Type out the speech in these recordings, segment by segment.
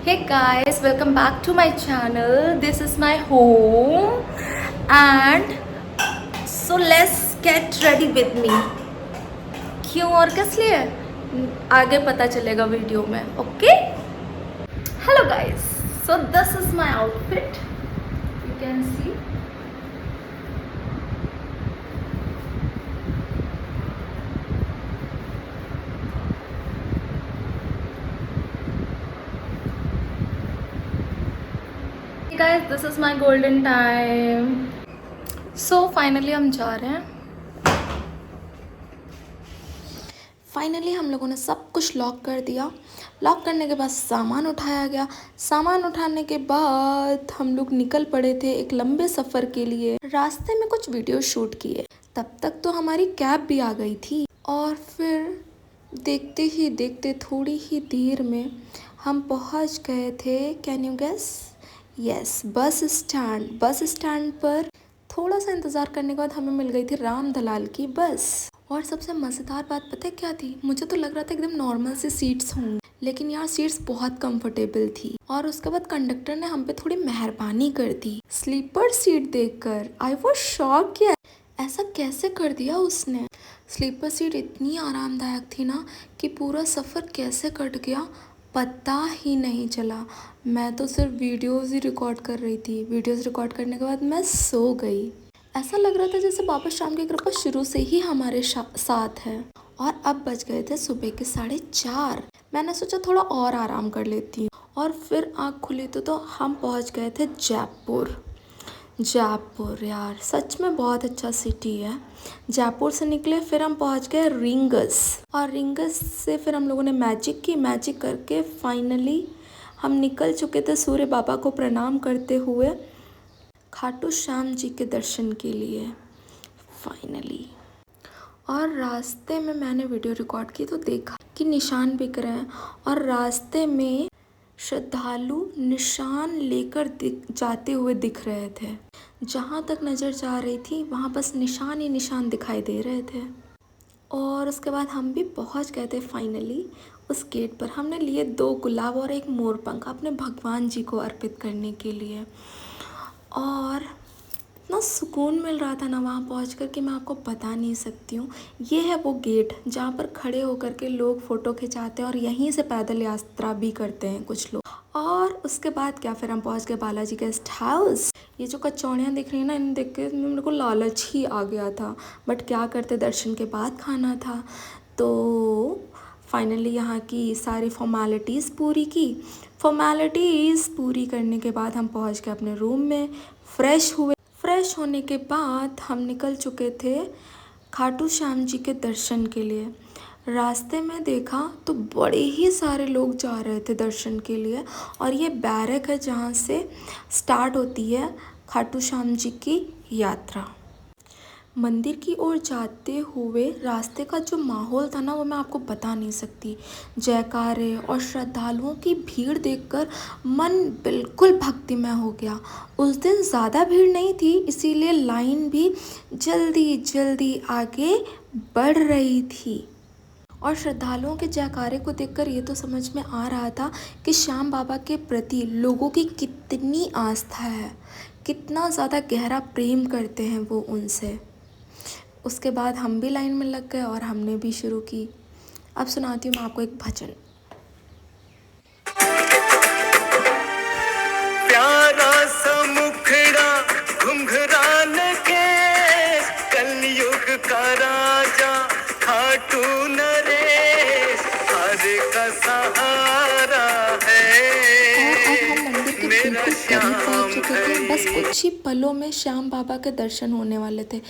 Hey guys, welcome back to my channel. This is my home and so let's get ready with me. क्यों और किस लिए आगे पता चलेगा वीडियो में. Okay. Hello guys. So this is my outfit. You can see. Hey guys, this is my golden time. So finally हम जा रहे हैं. फाइनली हम लोगों ने सब कुछ लॉक कर दिया. लॉक करने के बाद सामान उठाया गया. सामान उठाने के बाद हम लोग निकल पड़े थे एक लंबे सफ़र के लिए. रास्ते में कुछ वीडियो शूट किए. तब तक तो हमारी कैब भी आ गई थी और फिर देखते ही देखते थोड़ी ही देर में हम पहुंच गए थे. Can you guess? Yes, bus stand. Bus stand पर थोड़ा सा इंतज़ार करने के बाद हमें मिल गई थी राम दलाल की बस. और सबसे मज़ेदार बात पता है क्या थी? मुझे तो लग रहा था एकदम नॉर्मल सी सीट्स होंगी, लेकिन यार सीट्स बहुत कंफर्टेबल थी. और उसके बाद कंडक्टर ने हम पे थोड़ी मेहरबानी कर दी स्लीपर सीट देखकर. I was shock. किया ऐसा कैसे कर दिया उसने. स्लीपर सीट इतनी आरामदायक थी ना कि पूरा सफ़र कैसे कट गया पता ही नहीं चला. मैं तो सिर्फ वीडियोज़ ही रिकॉर्ड कर रही थी. वीडियोज़ रिकॉर्ड करने के बाद मैं सो गई. ऐसा लग रहा था जैसे बाबा श्याम की कृपा शुरू से ही हमारे साथ है. और अब बज गए थे सुबह के 4:30. मैंने सोचा थोड़ा और आराम कर लेती हूँ. और फिर आँख खुली तो हम पहुँच गए थे जयपुर. जयपुर यार सच में बहुत अच्छा सिटी है. जयपुर से निकले फिर हम पहुँच गए रिंगस. और रिंगस से फिर हम लोगों ने मैजिक की. मैजिक करके फाइनली हम निकल चुके थे सूर्य बाबा को प्रणाम करते हुए खाटू श्याम जी के दर्शन के लिए फाइनली. और रास्ते में मैंने वीडियो रिकॉर्ड की तो देखा कि निशान बिक रहे हैं और रास्ते में श्रद्धालु निशान लेकर जाते हुए दिख रहे थे. जहाँ तक नज़र जा रही थी वहाँ बस निशान ही निशान दिखाई दे रहे थे. और उसके बाद हम भी पहुँच गए थे फाइनली उस गेट पर. हमने लिए 2 गुलाब और एक मोरपंख अपने भगवान जी को अर्पित करने के लिए. और इतना सुकून मिल रहा था ना वहाँ पहुँचकर कि मैं आपको बता नहीं सकती हूँ. ये है वो गेट जहाँ पर खड़े होकर के लोग फ़ोटो खिंचाते हैं और यहीं से पैदल यात्रा भी करते हैं कुछ लोग. और उसके बाद क्या फिर हम पहुँच गए बालाजी गेस्ट हाउस. ये जो कचौड़ियाँ दिख रही हैं ना, इन्हें देख के मेरे को लालच ही आ गया था. बट क्या करते, दर्शन के बाद खाना था. तो फाइनली यहाँ की सारी फॉर्मेलिटीज़ पूरी की. फॉर्मेलिटीज़ पूरी करने के बाद हम पहुँच गए अपने रूम में. फ्रेश हुए. फ्रेश होने के बाद हम निकल चुके थे खाटू श्याम जी के दर्शन के लिए. रास्ते में देखा तो बड़े ही सारे लोग जा रहे थे दर्शन के लिए. और ये बैरक है जहाँ से स्टार्ट होती है खाटू श्याम जी की यात्रा. मंदिर की ओर जाते हुए रास्ते का जो माहौल था ना वो मैं आपको बता नहीं सकती. जयकारे और श्रद्धालुओं की भीड़ देखकर मन बिल्कुल भक्तिमय हो गया. उस दिन ज़्यादा भीड़ नहीं थी इसीलिए लाइन भी जल्दी जल्दी आगे बढ़ रही थी. और श्रद्धालुओं के जयकारे को देखकर ये तो समझ में आ रहा था कि श्याम बाबा के प्रति लोगों की कितनी आस्था है, कितना ज़्यादा गहरा प्रेम करते हैं वो उनसे. उसके बाद हम भी लाइन में लग गए और हमने भी शुरू की. अब सुनाती हूँ मैं आपको एक भजन. प्यारा सा मुखड़ा घुंघरान के कलयुग का राजा खाटू नरेश हर का सहारा है. बिल्कुल करीब पहुंच चुके थे. बस कुछ ही पलों में श्याम बाबा के दर्शन होने वाले थे.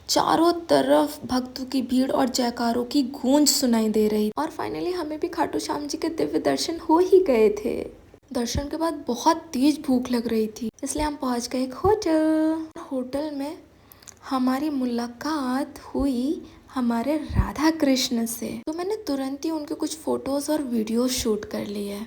चारों तरफ भक्तों की भीड़ और जयकारों की गूंज सुनाई दे रही. और फाइनली हमें भी खाटू श्याम जी के दिव्य दर्शन हो ही गए थे. दर्शन के बाद बहुत तेज भूख लग रही थी इसलिए हम पहुंच गए एक होटल में. हमारी मुलाकात हुई हमारे राधा कृष्ण से. तो मैंने तुरंत ही उनके कुछ फ़ोटोज़ और वीडियोज़ शूट कर लिए.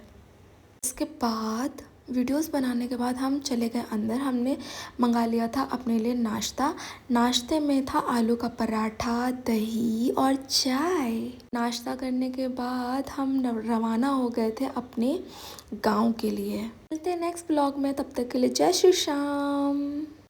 इसके बाद वीडियोस बनाने के बाद हम चले गए अंदर। हमने मंगा लिया था अपने लिए नाश्ता। नाश्ते में था आलू का पराठा, दही और चाय। नाश्ता करने के बाद हम रवाना हो गए थे अपने गांव के लिए। मिलते हैं नेक्स्ट ब्लॉग में, तब तक के लिए जय श्री श्याम।